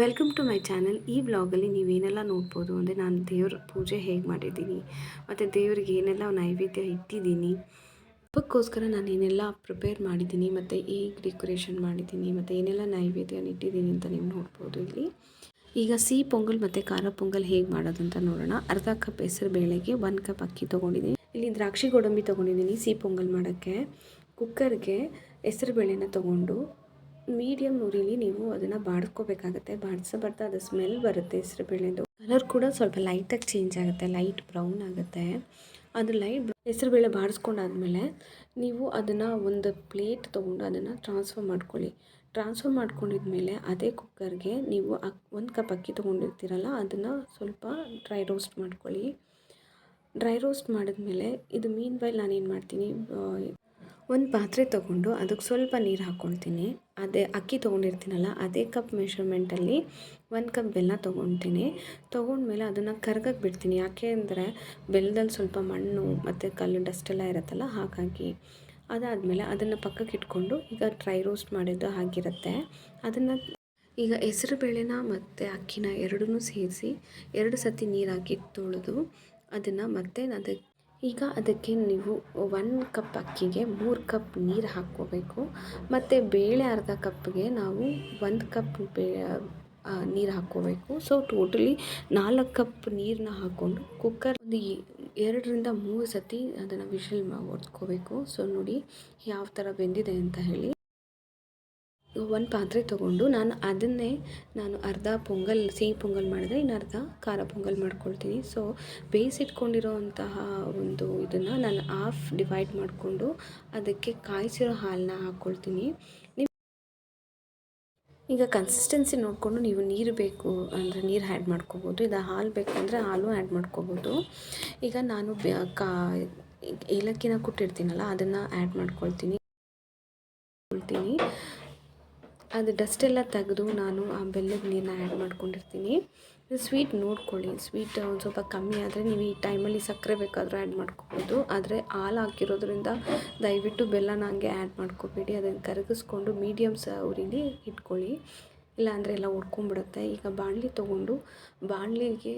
Welcome to my channel. ಈ ವ್ಲಾಗಲ್ಲಿ ನೀವೇನೆಲ್ಲ ನೋಡ್ಬೋದು ಅಂದರೆ ನಾನು ದೇವ್ರ ಪೂಜೆ ಹೇಗೆ ಮಾಡಿದ್ದೀನಿ ಮತ್ತು ದೇವ್ರಿಗೆ ಏನೆಲ್ಲ ನೈವೇದ್ಯ ಇಟ್ಟಿದ್ದೀನಿ, ಹಬ್ಬಕ್ಕೋಸ್ಕರ ನಾನು ಏನೆಲ್ಲ ಪ್ರಿಪೇರ್ ಮಾಡಿದ್ದೀನಿ ಮತ್ತು ಹೇಗೆ ಡೆಕೋರೇಷನ್ ಮಾಡಿದ್ದೀನಿ ಮತ್ತು ಏನೆಲ್ಲ ನೈವೇದ್ಯ ಇಟ್ಟಿದ್ದೀನಿ ಅಂತ ನೀವು ನೋಡ್ಬೋದು ಇಲ್ಲಿ. ಈಗ ಸಿಹಿ ಪೊಂಗಲ್ ಮತ್ತು ಖಾರ ಪೊಂಗಲ್ ಹೇಗೆ ಮಾಡೋದು ಅಂತ ನೋಡೋಣ. ಅರ್ಧ ಕಪ್ ಹೆಸರು ಬೇಳೆಗೆ 1 ಕಪ್ ಅಕ್ಕಿ ತೊಗೊಂಡಿದ್ದೀನಿ. ಇಲ್ಲಿ ದ್ರಾಕ್ಷಿ ಗೋಡಂಬಿ ತೊಗೊಂಡಿದ್ದೀನಿ ಸಿಹಿ ಪೊಂಗಲ್ ಮಾಡೋಕ್ಕೆ. ಕುಕ್ಕರ್ಗೆ ಹೆಸರು ಬೇಳೆನ ತೊಗೊಂಡು ಮೀಡಿಯಮ್ ಉರಿಲಿ ನೀವು ಅದನ್ನು ಬಾಡಿಸ್ಕೋಬೇಕಾಗತ್ತೆ. ಬಾಡಿಸ್ತಾ ಅದು ಸ್ಮೆಲ್ ಬರುತ್ತೆ. ಹೆಸರು ಬೇಳೆದು ಕಲರ್ ಕೂಡ ಸ್ವಲ್ಪ ಲೈಟಾಗಿ ಚೇಂಜ್ ಆಗುತ್ತೆ, ಲೈಟ್ ಬ್ರೌನ್ ಆಗುತ್ತೆ. ಅದು ಹೆಸರು ಬೇಳೆ ಬಾಡಿಸ್ಕೊಂಡಾದ್ಮೇಲೆ ನೀವು ಅದನ್ನು ಒಂದು ಪ್ಲೇಟ್ ತೊಗೊಂಡು ಅದನ್ನು ಟ್ರಾನ್ಸ್ಫರ್ ಮಾಡ್ಕೊಳ್ಳಿ. ಟ್ರಾನ್ಸ್ಫರ್ ಮಾಡ್ಕೊಂಡಿದ್ಮೇಲೆ ಅದೇ ಕುಕ್ಕರ್ಗೆ ನೀವು 1 ಕಪ್ ಅಕ್ಕಿ ತೊಗೊಂಡಿರ್ತೀರಲ್ಲ ಅದನ್ನು ಸ್ವಲ್ಪ ಡ್ರೈ ರೋಸ್ಟ್ ಮಾಡ್ಕೊಳ್ಳಿ. ಡ್ರೈ ರೋಸ್ಟ್ ಮಾಡಿದ್ಮೇಲೆ ಇದು ಮೀನ್ ವೈಲ್ ನಾನೇನು ಮಾಡ್ತೀನಿ, ಒಂದು ಪಾತ್ರೆ ತೊಗೊಂಡು ಅದಕ್ಕೆ ಸ್ವಲ್ಪ ನೀರು ಹಾಕ್ಕೊಳ್ತೀನಿ. ಅದೇ ಅಕ್ಕಿ ತೊಗೊಂಡಿರ್ತೀನಲ್ಲ ಅದೇ ಕಪ್ ಮೆಷರ್ಮೆಂಟಲ್ಲಿ 1 ಕಪ್ ಬೆಲ್ಲ ತೊಗೊಂಡ್ಮೇಲೆ ಅದನ್ನು ಕರ್ಗಕ್ಕೆ ಬಿಡ್ತೀನಿ. ಯಾಕೆ ಅಂದರೆ ಬೆಲ್ಲದಲ್ಲಿ ಸ್ವಲ್ಪ ಮಣ್ಣು ಮತ್ತು ಕಲ್ಲು ಡಸ್ಟೆಲ್ಲ ಇರುತ್ತಲ್ಲ, ಹಾಗಾಗಿ. ಅದಾದಮೇಲೆ ಅದನ್ನು ಪಕ್ಕಕ್ಕೆ ಇಟ್ಕೊಂಡು ಈಗ ಡ್ರೈ ರೋಸ್ಟ್ ಮಾಡಿದ್ದು ಆಗಿರುತ್ತೆ. ಅದನ್ನು ಈಗ ಹೆಸರು ಬೇಳೆನ ಮತ್ತು ಅಕ್ಕಿನ ಎರಡನ್ನೂ ಸೇರಿಸಿ 2 ಸತಿ ನೀರು ಹಾಕಿ ತೊಳೆದು ಅದನ್ನು ಮತ್ತೆ ಈಗ ಅದಕ್ಕೆ ನೀವು 1 ಕಪ್ ಅಕ್ಕಿಗೆ 3 ಕಪ್ ನೀರು ಹಾಕ್ಕೋಬೇಕು. ಮತ್ತು ಬೇಳೆ ಅರ್ಧ ಕಪ್ಗೆ ನಾವು 1 ಕಪ್ ನೀರು ಹಾಕ್ಕೋಬೇಕು. ಸೊ ಟೋಟಲಿ 4 ಕಪ್ ನೀರನ್ನ ಹಾಕ್ಕೊಂಡು ಕುಕ್ಕರ್ ಒಂದು 2-3 ಸತಿ ಅದನ್ನು ವಿಷಲ್ ಹೊಡ್ಸ್ಕೋಬೇಕು. ಸೊ ನೋಡಿ ಯಾವ ಥರ ಬೆಂದಿದೆ ಅಂತ ಹೇಳಿ. ಒಂದು ಪಾತ್ರೆ ತೊಗೊಂಡು ನಾನು ಅರ್ಧ ಸಿಹಿ ಪೊಂಗಲ್ ಮಾಡಿದ್ರೆ ಇನ್ನು ಅರ್ಧ ಖಾರ ಪೊಂಗಲ್ ಮಾಡ್ಕೊಳ್ತೀನಿ. ಸೊ ಬೇಯಿಸಿಟ್ಕೊಂಡಿರೋಂತಹ ಒಂದು ಇದನ್ನು ನಾನು ಹಾಫ್ ಡಿವೈಡ್ ಮಾಡಿಕೊಂಡು ಅದಕ್ಕೆ ಕಾಯಿಸಿರೋ ಹಾಲನ್ನ ಹಾಕ್ಕೊಳ್ತೀನಿ. ಈಗ ಕನ್ಸಿಸ್ಟೆನ್ಸಿ ನೋಡಿಕೊಂಡು ನೀವು ನೀರು ಬೇಕು ಅಂದರೆ ನೀರು ಆ್ಯಡ್ ಮಾಡ್ಕೋಬೋದು, ಇದು ಹಾಲು ಬೇಕು ಅಂದರೆ ಹಾಲು ಆ್ಯಡ್ ಮಾಡ್ಕೋಬೋದು. ಈಗ ನಾನು ಏಲಕ್ಕಿನ ಕುಟ್ಟಿರ್ತೀನಲ್ಲ ಅದನ್ನು ಆ್ಯಡ್ ಮಾಡ್ಕೊಳ್ತೀನಿ. ಅದು ಡಸ್ಟೆಲ್ಲ ತೆಗೆದು ನಾನು ಆ ಬೆಲ್ಲದ ನೀರನ್ನ ಆ್ಯಡ್ ಮಾಡ್ಕೊಂಡಿರ್ತೀನಿ. ಸ್ವೀಟ್ ನೋಡ್ಕೊಳ್ಳಿ, ಸ್ವೀಟ್ ಒಂದು ಸ್ವಲ್ಪ ಕಮ್ಮಿ ಆದರೆ ನೀವು ಈ ಟೈಮಲ್ಲಿ ಸಕ್ಕರೆ ಬೇಕಾದರೂ ಆ್ಯಡ್ ಮಾಡ್ಕೋಬೋದು. ಆದರೆ ಹಾಲು ಹಾಕಿರೋದ್ರಿಂದ ದಯವಿಟ್ಟು ಬೆಲ್ಲನ ಹಂಗೆ ಆ್ಯಡ್ ಮಾಡ್ಕೋಬೇಡಿ. ಅದನ್ನು ಕರಗಿಸ್ಕೊಂಡು ಮೀಡಿಯಮ್ ಉರಿಲಿ ಇಟ್ಕೊಳ್ಳಿ, ಇಲ್ಲಾಂದರೆ ಎಲ್ಲ ಉಡ್ಕೊಂಬಿಡುತ್ತೆ. ಈಗ ಬಾಣಲಿ ತೊಗೊಂಡು ಬಾಣಲಿಗೆ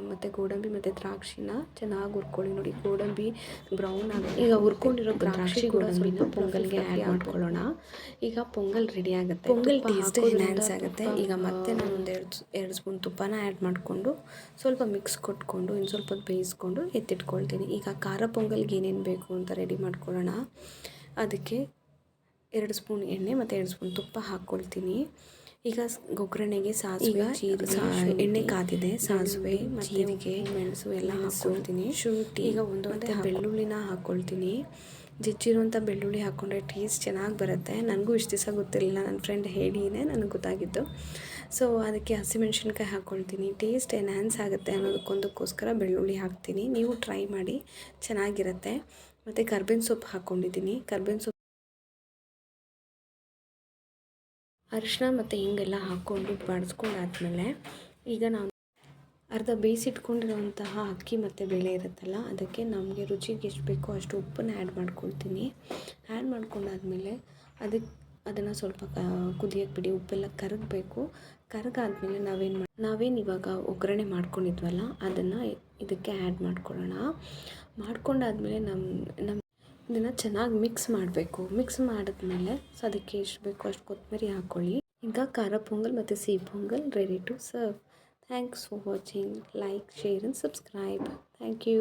ಮತ್ತು ಗೋಡಂಬಿ ಮತ್ತು ದ್ರಾಕ್ಷಿನ ಚೆನ್ನಾಗಿ ಹುರ್ಕೊಳ್ಳಿ. ನೋಡಿ ಗೋಡಂಬಿ ಬ್ರೌನ್ ಆಗಿ ಈಗ ಹುರ್ಕೊಂಡಿರೋ ದ್ರಾಕ್ಷಿ ಗೋಡಂಬಿನ ಪೊಂಗಲ್ಗೆ ಆ್ಯಡ್ ಮಾಡ್ಕೊಳ್ಳೋಣ. ಈಗ ಪೊಂಗಲ್ ರೆಡಿ ಆಗುತ್ತೆ. ಪೊಂಗಲ್ ಟೇಸ್ಟ್ ಎನ್ಹ್ಯಾನ್ಸ್ ಆಗುತ್ತೆ. ಈಗ ಮತ್ತೆ ನಾನು ಎರಡು ಸ್ಪೂನ್ ತುಪ್ಪನ ಆ್ಯಡ್ ಮಾಡಿಕೊಂಡು ಸ್ವಲ್ಪ ಮಿಕ್ಸ್ ಕೊಟ್ಕೊಂಡು ಇನ್ನು ಸ್ವಲ್ಪ ಬೇಯಿಸ್ಕೊಂಡು ಎತ್ತಿಟ್ಕೊಳ್ತೀನಿ. ಈಗ ಖಾರ ಪೊಂಗಲ್ಗೆ ಏನೇನು ಬೇಕು ಅಂತ ರೆಡಿ ಮಾಡ್ಕೊಳ್ಳೋಣ. ಅದಕ್ಕೆ 2 ಸ್ಪೂನ್ ಎಣ್ಣೆ ಮತ್ತು 2 ಸ್ಪೂನ್ ತುಪ್ಪ ಹಾಕ್ಕೊಳ್ತೀನಿ. ಈಗ ಒಗ್ಗರಣೆಗೆ ಸಾಸಿವೆ, ಎಣ್ಣೆ ಕಾದಿದೆ, ಸಾಸಿವೆ, ಜೀರಿಗೆ, ಮೆಣಸು ಎಲ್ಲ ಹಾಕ್ಕೊಳ್ತೀನಿ. ಶುಂಠಿ, ಈಗ ಒಂದೊಂದೇ ಬೆಳ್ಳುಳ್ಳಿನ ಹಾಕ್ಕೊಳ್ತೀನಿ. ಜಜ್ಜಿರುವಂಥ ಬೆಳ್ಳುಳ್ಳಿ ಹಾಕ್ಕೊಂಡ್ರೆ ಟೇಸ್ಟ್ ಚೆನ್ನಾಗಿ ಬರುತ್ತೆ. ನನಗೂ ಇಷ್ಟು ದಿವಸ ಗೊತ್ತಿರಲಿಲ್ಲ, ನನ್ನ ಫ್ರೆಂಡ್ ಹೇಳಿನೇ ನನಗೆ ಗೊತ್ತಾಗಿದ್ದು. ಸೊ ಅದಕ್ಕೆ ಹಸಿಮೆಣ್ಸಿನ್ಕಾಯಿ ಹಾಕ್ಕೊಳ್ತೀನಿ. ಟೇಸ್ಟ್ ಎನ್ಹ್ಯಾನ್ಸ್ ಆಗುತ್ತೆ ಅನ್ನೋದಕ್ಕೋಸ್ಕರ ಬೆಳ್ಳುಳ್ಳಿ ಹಾಕ್ತೀನಿ. ನೀವು ಟ್ರೈ ಮಾಡಿ, ಚೆನ್ನಾಗಿರುತ್ತೆ. ಮತ್ತು ಕರ್ಬೇವಿನ ಸೊಪ್ಪು ಹಾಕ್ಕೊಂಡಿದ್ದೀನಿ. ಕರ್ಬೇವಿನ ಸೊಪ್ಪು, ಅರಿಶಿನ ಮತ್ತು ಹಿಂಗೆಲ್ಲ ಹಾಕ್ಕೊಂಡು ಬಾಡಿಸ್ಕೊಂಡಾದ್ಮೇಲೆ ಈಗ ನಾನು ಅರ್ಧ ಬೇಯಿಸಿಟ್ಕೊಂಡಿರೋಂತಹ ಅಕ್ಕಿ ಮತ್ತು ಬೇಳೆ ಇರುತ್ತಲ್ಲ ಅದಕ್ಕೆ ನಮಗೆ ರುಚಿಗೆ ಎಷ್ಟು ಬೇಕೋ ಅಷ್ಟು ಉಪ್ಪನ್ನು ಆ್ಯಡ್ ಮಾಡ್ಕೊಳ್ತೀನಿ. ಆ್ಯಡ್ ಮಾಡ್ಕೊಂಡಾದ್ಮೇಲೆ ಅದನ್ನು ಸ್ವಲ್ಪ ಕುದಿಯೋಕ್ಕೆ ಬಿಡಿ. ಉಪ್ಪೆಲ್ಲ ಕರಗಬೇಕು. ಕರಗಾದ್ಮೇಲೆ ನಾವೇನು ಇವಾಗ ಒಗ್ಗರಣೆ ಮಾಡ್ಕೊಂಡಿದ್ವಲ್ಲ ಅದನ್ನು ಇದಕ್ಕೆ ಆ್ಯಡ್ ಮಾಡ್ಕೊಳ್ಳೋಣ. ಮಾಡ್ಕೊಂಡಾದ್ಮೇಲೆ ಇದನ್ನು ಚೆನ್ನಾಗಿ ಮಿಕ್ಸ್ ಮಾಡಬೇಕು. ಮಿಕ್ಸ್ ಮಾಡಿದ್ಮೇಲೆ ಅದಕ್ಕೆ ಎಷ್ಟು ಬೇಕೋ ಅಷ್ಟು ಕೊತ್ತಂಬರಿ ಹಾಕ್ಕೊಳ್ಳಿ. ಈಗ ಖಾರ ಪೊಂಗಲ್ ಮತ್ತು ಸಿಹಿ pongal ready to serve. Thanks for watching. Like, share and subscribe. Thank you.